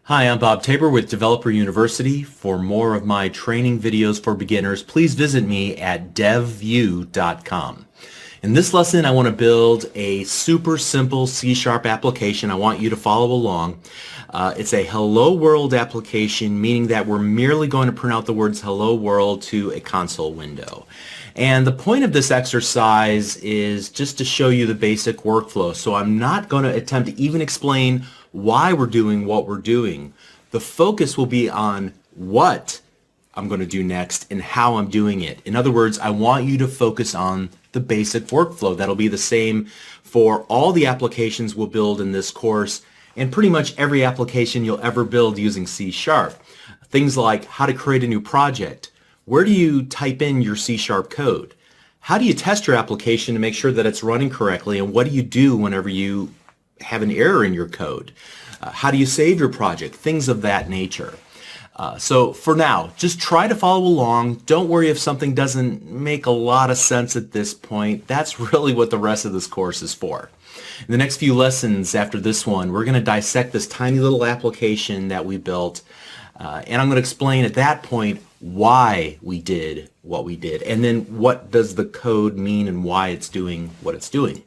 Hi, I'm Bob Tabor with Developer University. For more of my training videos for beginners, please visit me at devview.com. In this lesson, I want to build a super simple C# application. I want you to follow along. It's a hello world application, meaning that we're merely going to print out the words hello world to a console window. And the point of this exercise is just to show you the basic workflow. So I'm not going to attempt to even explain why we're doing what we're doing. The focus will be on what I'm going to do next and how I'm doing it. In other words, I want you to focus on the basic workflow. That'll be the same for all the applications we'll build in this course and pretty much every application you'll ever build using C#. Things like how to create a new project. Where do you type in your C# code? How do you test your application to make sure that it's running correctly? And what do you do whenever you have an error in your code? How do you save your project? Things of that nature. So for now, just try to follow along. Don't worry if something doesn't make a lot of sense at this point. That's really what the rest of this course is for. In the next few lessons after this one, we're going to dissect this tiny little application that we built. And I'm going to explain at that point why we did what we did. And then what does the code mean and why it's doing what it's doing.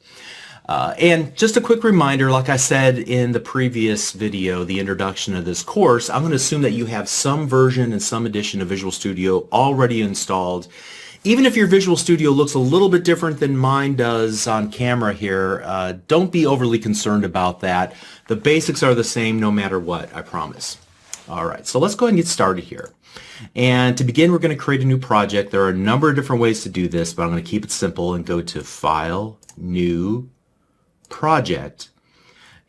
And just a quick reminder, like I said in the previous video, the introduction of this course, I'm going to assume that you have some version and some edition of Visual Studio already installed. Even if your Visual Studio looks a little bit different than mine does on camera here, don't be overly concerned about that. The basics are the same no matter what, I promise. Alright, so let's go ahead and get started here. And to begin, we're going to create a new project. There are a number of different ways to do this, but I'm going to keep it simple and go to File, New, Project,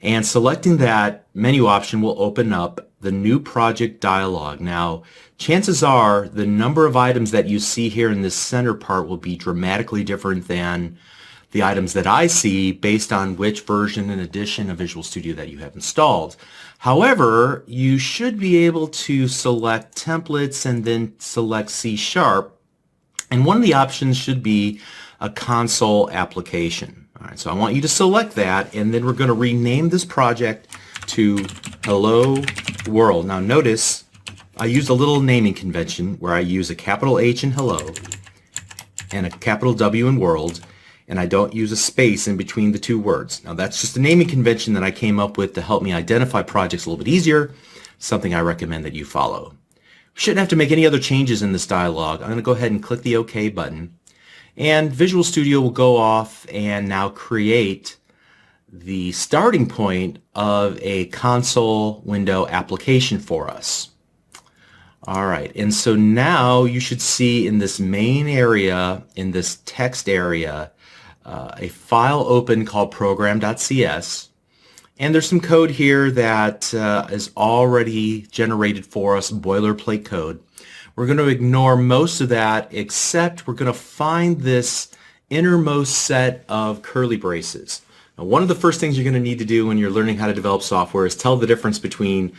and selecting that menu option will open up the New Project dialog. Now, chances are the number of items that you see here in this center part will be dramatically different than the items that I see based on which version and edition of Visual Studio that you have installed. However, you should be able to select templates and then select C#, and one of the options should be a console application. Alright, so I want you to select that, and then we're going to rename this project to Hello World. Now notice I used a little naming convention where I use a capital H in Hello and a capital W in World, and I don't use a space in between the two words. Now that's just a naming convention that I came up with to help me identify projects a little bit easier, something I recommend that you follow. We shouldn't have to make any other changes in this dialog. I'm going to go ahead and click the OK button. And Visual Studio will go off and now create the starting point of a console window application for us. Alright, and so now you should see in this main area, in this text area, a file open called program.cs. And there's some code here that is already generated for us, boilerplate code. We're going to ignore most of that, except we're going to find this innermost set of curly braces. Now, one of the first things you're going to need to do when you're learning how to develop software is tell the difference between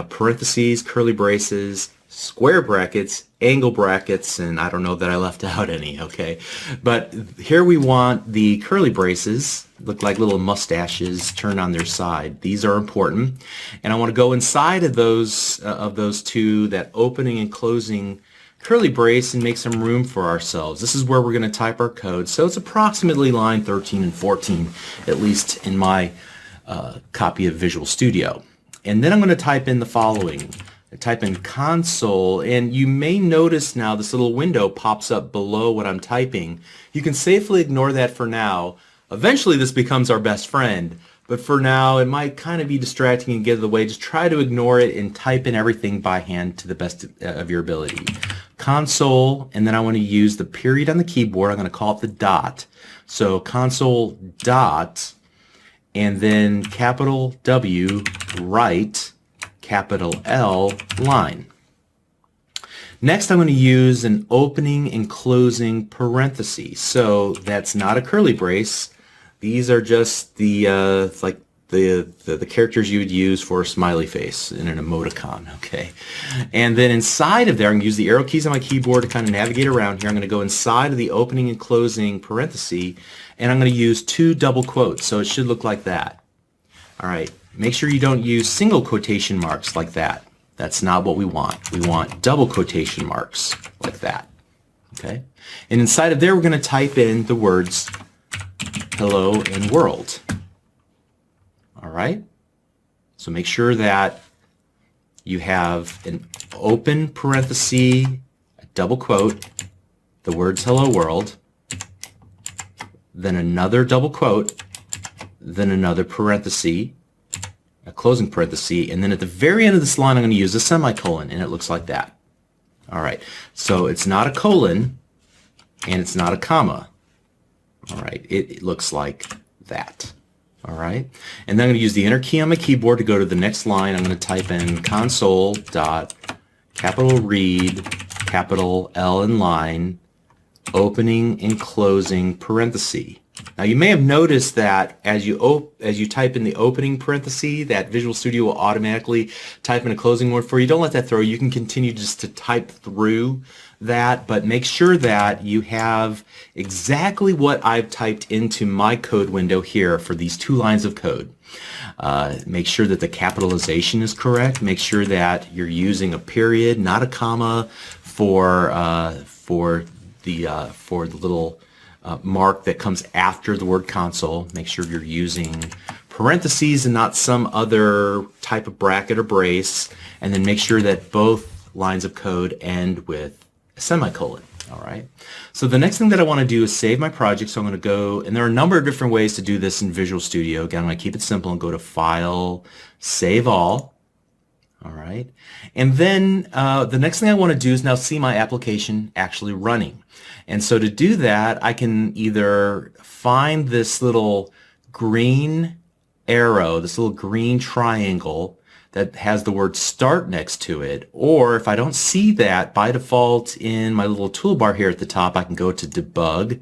parentheses, curly braces, square brackets, angle brackets, and I don't know that I left out any, okay? But here we want the curly braces, look like little mustaches turned on their side. These are important. And I want to go inside of those two, that opening and closing curly brace, and make some room for ourselves. This is where we're going to type our code. So it's approximately line 13 and 14, at least in my copy of Visual Studio. And then I'm going to type in the following. I type in console, and you may notice now this little window pops up below what I'm typing. You can safely ignore that for now. Eventually this becomes our best friend, but for now it might kind of be distracting and get in the way. Just try to ignore it and type in everything by hand to the best of your ability. Console, and then I want to use the period on the keyboard. I'm going to call it the dot. So console dot, and then capital W, right, capital L, line. Next I'm going to use an opening and closing parenthesis. So that's not a curly brace. These are just the like the characters you would use for a smiley face in an emoticon, okay? And then inside of there, I'm going to use the arrow keys on my keyboard to kind of navigate around here. I'm going to go inside of the opening and closing parenthesis, and I'm going to use two double quotes, so it should look like that. All right. make sure you don't use single quotation marks like that. That's not what we want. We want double quotation marks like that. Okay? And inside of there, we're going to type in the words hello and world. All right? So make sure that you have an open parenthesis, a double quote, the words hello world, then another double quote, then another parenthesis, a closing parenthesis, and then at the very end of this line I'm going to use a semicolon, and it looks like that. All right, so it's not a colon and it's not a comma. All right, it looks like that. All right, and then I'm going to use the enter key on my keyboard to go to the next line. I'm going to type in console dot capital read capital L in line opening and closing parenthesis. Now you may have noticed that as you type in the opening parenthesis, that Visual Studio will automatically type in a closing word for you. Don't let that throw you. You can continue just to type through that, but make sure that you have exactly what I've typed into my code window here for these two lines of code. Make sure that the capitalization is correct. Make sure that you're using a period, not a comma, for the little mark that comes after the word console. Make sure you're using parentheses and not some other type of bracket or brace, and then make sure that both lines of code end with a semicolon. All right. So the next thing that I want to do is save my project. So I'm going to go, and there are a number of different ways to do this in Visual Studio. Again, I'm going to keep it simple and go to File, Save All. All right. And then the next thing I want to do is now see my application actually running. And so to do that, I can either find this little green arrow, this little green triangle that has the word start next to it, or if I don't see that, by default in my little toolbar here at the top, I can go to debug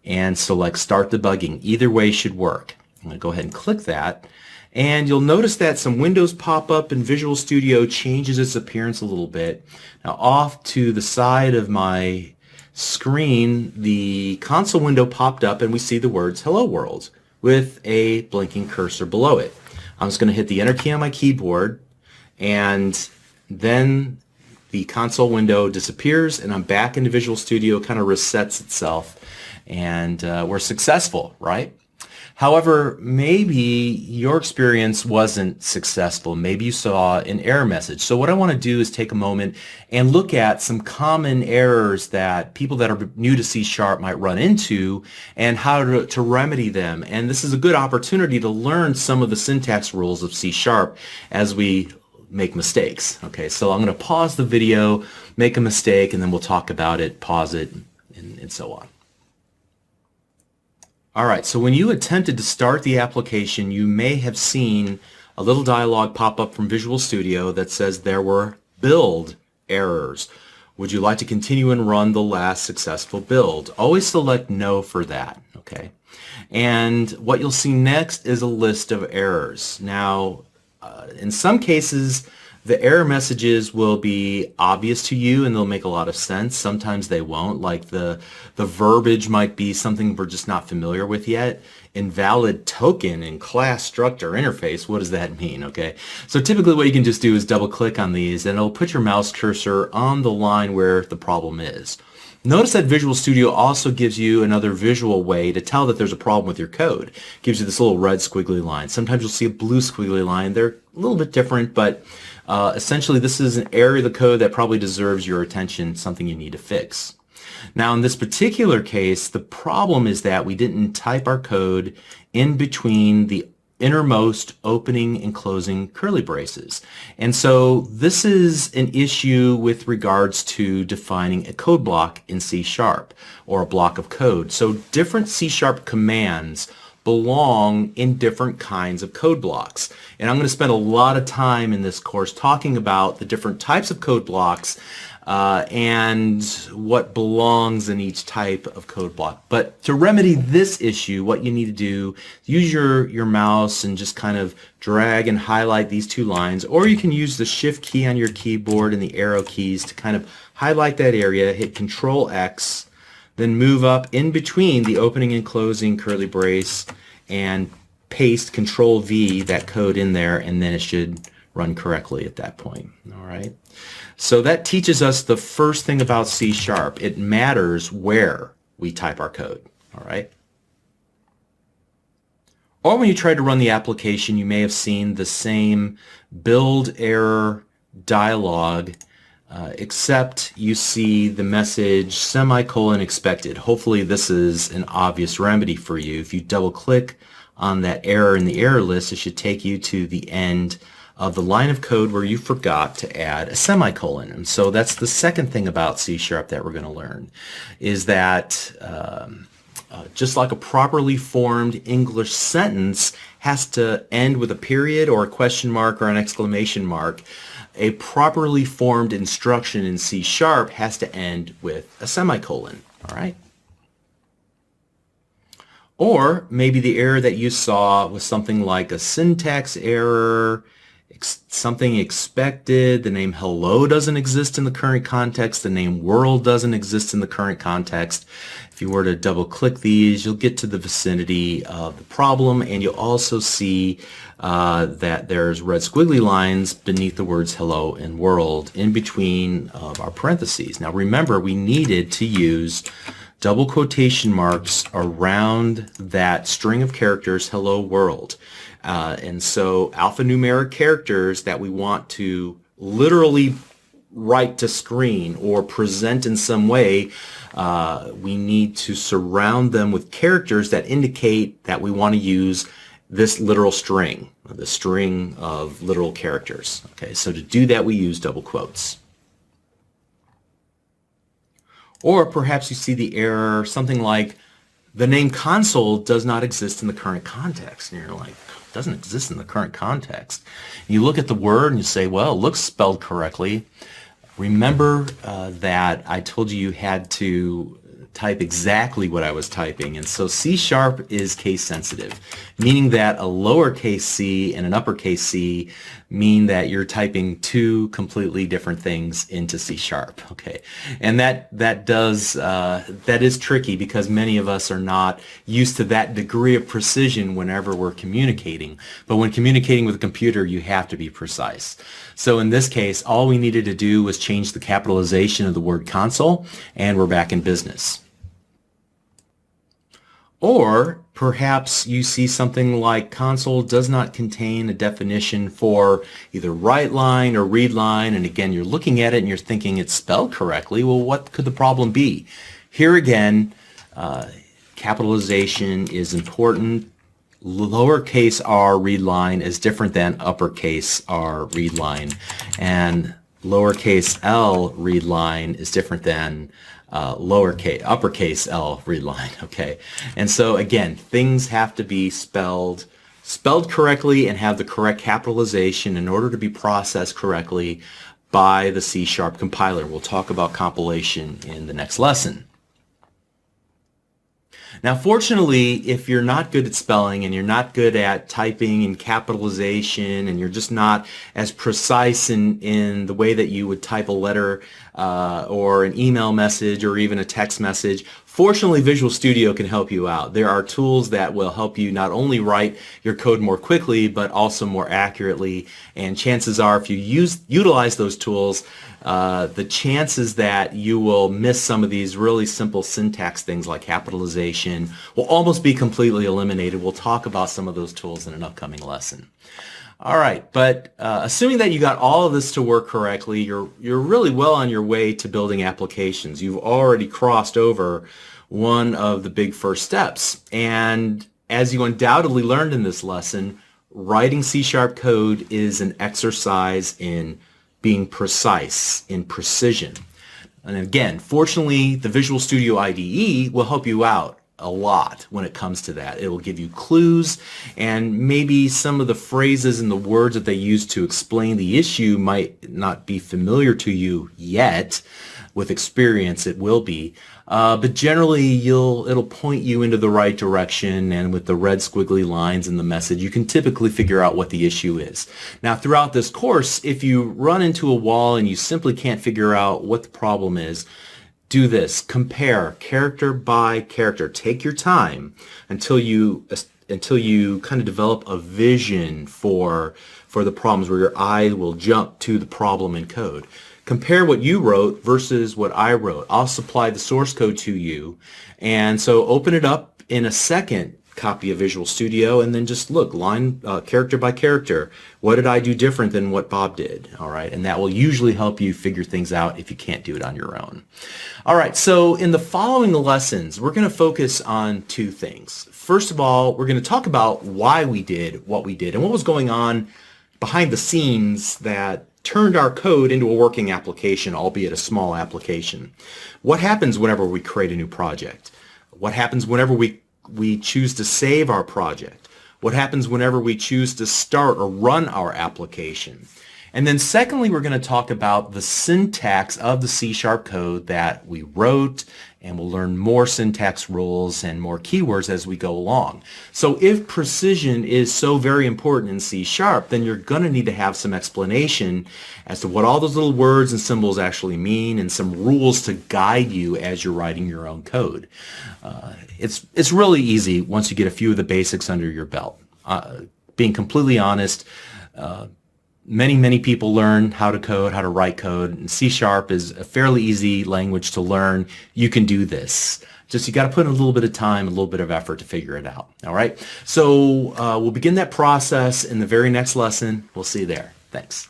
and select start debugging. Either way should work. I'm going to go ahead and click that. And you'll notice that some windows pop up and Visual Studio changes its appearance a little bit. Now off to the side of my screen, the console window popped up and we see the words Hello World with a blinking cursor below it. I'm just going to hit the enter key on my keyboard, and then the console window disappears and I'm back into Visual Studio, kind of resets itself, and we're successful, right? However, maybe your experience wasn't successful. Maybe you saw an error message. So what I want to do is take a moment and look at some common errors that people that are new to C# might run into and how to remedy them. And this is a good opportunity to learn some of the syntax rules of C# as we make mistakes. Okay, so I'm going to pause the video, make a mistake, and then we'll talk about it, pause it, and so on. All right, so when you attempted to start the application, you may have seen a little dialog pop up from Visual Studio that says there were build errors. Would you like to continue and run the last successful build? Always select no for that, okay? And what you'll see next is a list of errors. Now, in some cases, the error messages will be obvious to you and they'll make a lot of sense. Sometimes they won't, like the verbiage might be something we're just not familiar with yet. Invalid token in class struct or interface, what does that mean? Okay, so typically what you can just do is double click on these and it'll put your mouse cursor on the line where the problem is. Notice that Visual Studio also gives you another visual way to tell that there's a problem with your code. It gives you this little red squiggly line. Sometimes you'll see a blue squiggly line. They're a little bit different, but essentially this is an area of the code that probably deserves your attention, something you need to fix. Now in this particular case, the problem is that we didn't type our code in between the innermost opening and closing curly braces. And so this is an issue with regards to defining a code block in C# or a block of code. So different C# commands belong in different kinds of code blocks. And I'm going to spend a lot of time in this course talking about the different types of code blocks and what belongs in each type of code block. But to remedy this issue, what you need to do, use your mouse and just kind of drag and highlight these two lines, or you can use the Shift key on your keyboard and the arrow keys to kind of highlight that area, hit Control X, then move up in between the opening and closing curly brace and paste Control V, that code in there, and then it should run correctly at that point. All right. So that teaches us the first thing about C#. It matters where we type our code. All right. Or when you try to run the application, you may have seen the same build error dialog, except you see the message semicolon expected. Hopefully this is an obvious remedy for you. If you double click on that error in the error list, it should take you to the end of the line of code where you forgot to add a semicolon. And so that's the second thing about C# that we're going to learn, is that just like a properly formed English sentence has to end with a period or a question mark or an exclamation mark, a properly formed instruction in C# has to end with a semicolon. All right? Or maybe the error that you saw was something like a syntax error, something expected, the name hello doesn't exist in the current context, the name world doesn't exist in the current context. If you were to double click these, you'll get to the vicinity of the problem, and you'll also see that there's red squiggly lines beneath the words hello and world in between of our parentheses. Now remember, we needed to use double quotation marks around that string of characters hello world. And so alphanumeric characters that we want to literally write to screen or present in some way, we need to surround them with characters that indicate that we want to use this literal string, the string of literal characters. Okay, so to do that we use double quotes. Or perhaps you see the error, something like the name console does not exist in the current context. And you're like, doesn't exist in the current context. You look at the word and you say, well, it looks spelled correctly. Remember that I told you you had to type exactly what I was typing, and so C# is case sensitive, meaning that a lowercase c and an uppercase C mean that you're typing two completely different things into C#. Okay, and that is tricky because many of us are not used to that degree of precision whenever we're communicating. But when communicating with a computer, you have to be precise. So in this case, all we needed to do was change the capitalization of the word console, and we're back in business. Or perhaps you see something like console does not contain a definition for either write line or read line, and again you're looking at it and you're thinking it's spelled correctly. Well, what could the problem be? Here again, capitalization is important. Lowercase r read line is different than uppercase r read line, and lowercase l read line is different than uppercase L read line. Okay, and so again, things have to be spelled correctly and have the correct capitalization in order to be processed correctly by the C# compiler. We'll talk about compilation in the next lesson. Now fortunately, if you're not good at spelling and you're not good at typing and capitalization and you're just not as precise in the way that you would type a letter or an email message or even a text message, fortunately Visual Studio can help you out. There are tools that will help you not only write your code more quickly but also more accurately, and chances are if you utilize those tools, the chances that you will miss some of these really simple syntax things like capitalization will almost be completely eliminated. We'll talk about some of those tools in an upcoming lesson. All right, but assuming that you got all of this to work correctly, you're really well on your way to building applications. You've already crossed over one of the big first steps, and as you undoubtedly learned in this lesson, writing C# code is an exercise in being precise, in precision. And again, fortunately, the Visual Studio IDE will help you out a lot when it comes to that. It will give you clues, and maybe some of the phrases and the words that they use to explain the issue might not be familiar to you yet. With experience, it will be. But generally, it'll point you into the right direction, and with the red squiggly lines in the message, you can typically figure out what the issue is. Now, throughout this course, if you run into a wall and you simply can't figure out what the problem is, do this. Compare character by character. Take your time until you until you kind of develop a vision for the problems, where your eye will jump to the problem in code. Compare what you wrote versus what I wrote. I'll supply the source code to you, and so open it up in a second copy of Visual Studio and then just look line character by character. What did I do different than what Bob did? All right, and that will usually help you figure things out if you can't do it on your own. All right, so in the following lessons, we're going to focus on two things. First of all, we're going to talk about why we did what we did and what was going on behind the scenes that turned our code into a working application, albeit a small application. What happens whenever we create a new project? What happens whenever we choose to save our project? What happens whenever we choose to start or run our application? And then secondly, we're going to talk about the syntax of the C# code that we wrote, and we'll learn more syntax rules and more keywords as we go along. So if precision is so very important in C#, then you're going to need to have some explanation as to what all those little words and symbols actually mean, and some rules to guide you as you're writing your own code. It's really easy once you get a few of the basics under your belt. Being completely honest, many people learn how to code, how to write code, and C# is a fairly easy language to learn. You can do this. Just you got to put in a little bit of time, a little bit of effort to figure it out. All right? So we'll begin that process in the very next lesson. We'll see you there. Thanks.